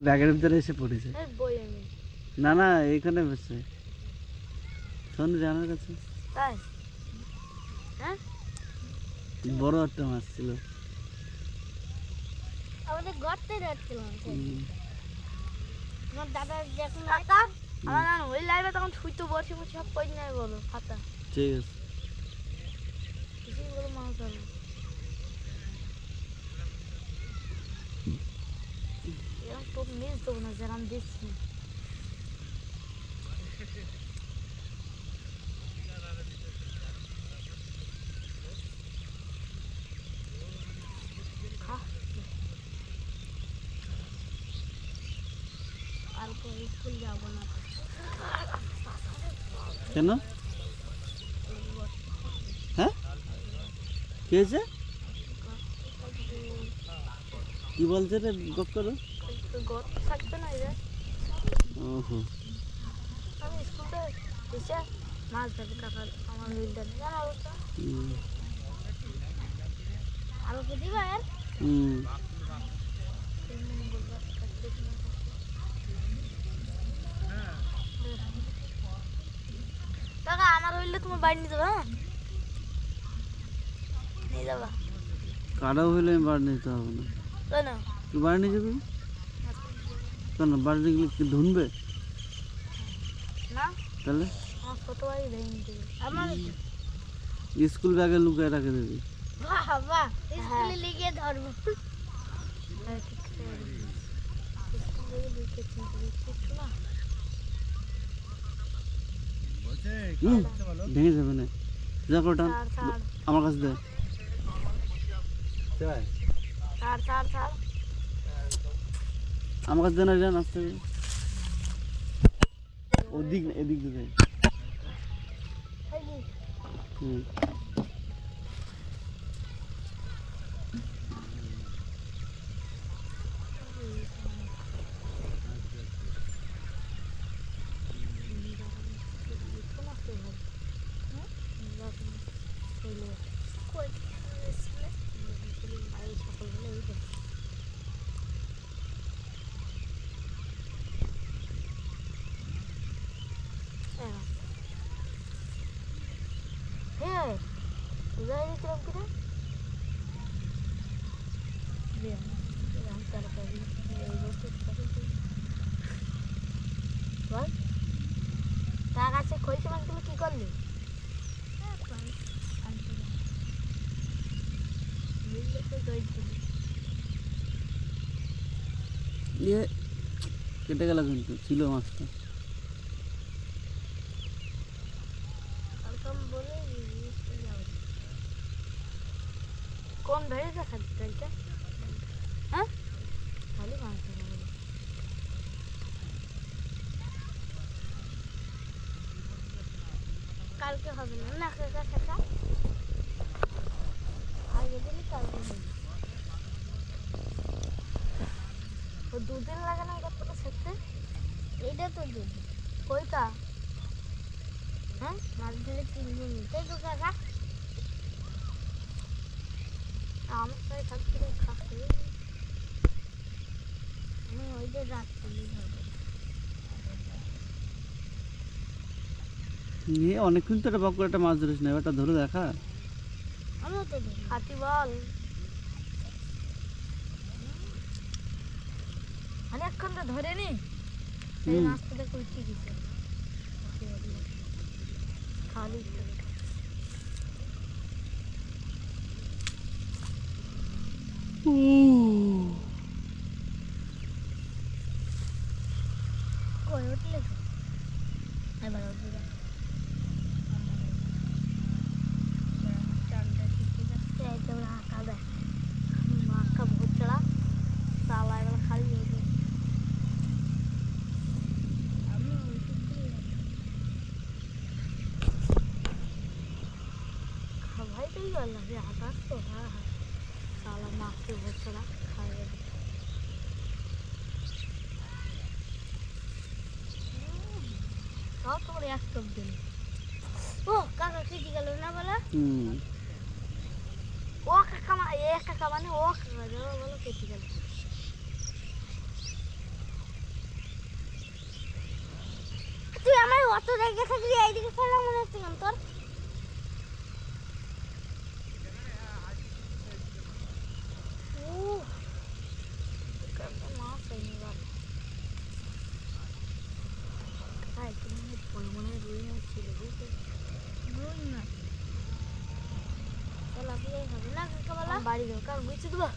ব্যাগের ভিতরে এসে পড়েছে। না না এইখানে বসে শোন জানার কাছে তাই হ্যাঁ বড় একটা মাছ ছিল আমাদের গর্তে যাচ্ছিলাম আমার দাদা যখন কাকা আমার ওই লাইভে তখন ছুঁইতে বসে বসে সব কই নাই বলো খাতা ঠিক আছে কিছুই বলো মাছ ধরো এরকম টোপ মিস দেবো না যেরকম দিচ্ছি স্কুল যাবো না কেন হ্যাঁ কি হয়েছে কি বলছে রে গপ করো গর্ত থাকবে না রে ওহো আমি স্কুলে এসে মাছ ধরবে কাকা আমার মিলটা জানা অবস্থা আরো কি দিবা এর কাকা আমার হইলে তোমার বাড়ি নিয়ে যাবা নিয়ে যাবা কারো হইলে বাড়ি নিতে হবে না কেন তুই বাড়ি নিয়ে যাবি কেন বাড়ি নিয়ে গেলে কি ধুনবে না তাহলে আমার ছোট ভাই ধরে আমার স্কুল ব্যাগে লুকিয়ে রাখে দিবি বাহ বাহ স্কুলে লিখে ধরবো ভেঙে যাবে না যা করে আমার কাছে দে আমার কাছে দেন যান আসতে ওদিক এদিক দিকে হুম তার কাছে খইছে মানে তুমি কি করলে ইয়ে কেটে গেল কিন্তু ছিল মাছটা কোন ধরে দেখাচ্ছে হ্যাঁ খালি মাছ কালকে হবে না না কাকা কাকা আগে দিনই কালকে হবে ও দুদিন লাগে না কতটা শিখতে এইটা তো দুদিন কইটা হ্যাঁ মাছ ধরে 3 দিন তাই তো কাকা আমার সাথে থাকতে খাতে আমি ওই যে রাত্রি হবে নিয়ে অনেকক্ষণ তো একটা বক একটা মাছ ধরিস না এবারটা ধরে দেখা আমিও তো হাতি বল অনেকক্ষণ তো ধরে নি এই মাছটা কইছি কিছু খালি কই উঠলে এবার উঠবে ও কাকা কেটে গেল না বলা ও কাকা মানে ও কাকা মানে ও কাকা বলো কেটে গেল অত রেগে থাকলে এইদিকে ফেলা মনে হচ্ছে কেন তোর? মাছ হয়নি বাবা। মনে হয় রুই মাছ ছিল বুঝলি? রুই মাছ চল আপনি হবে না কাকা বলা বাড়ি যাও কারণ বুঝতে দেবো।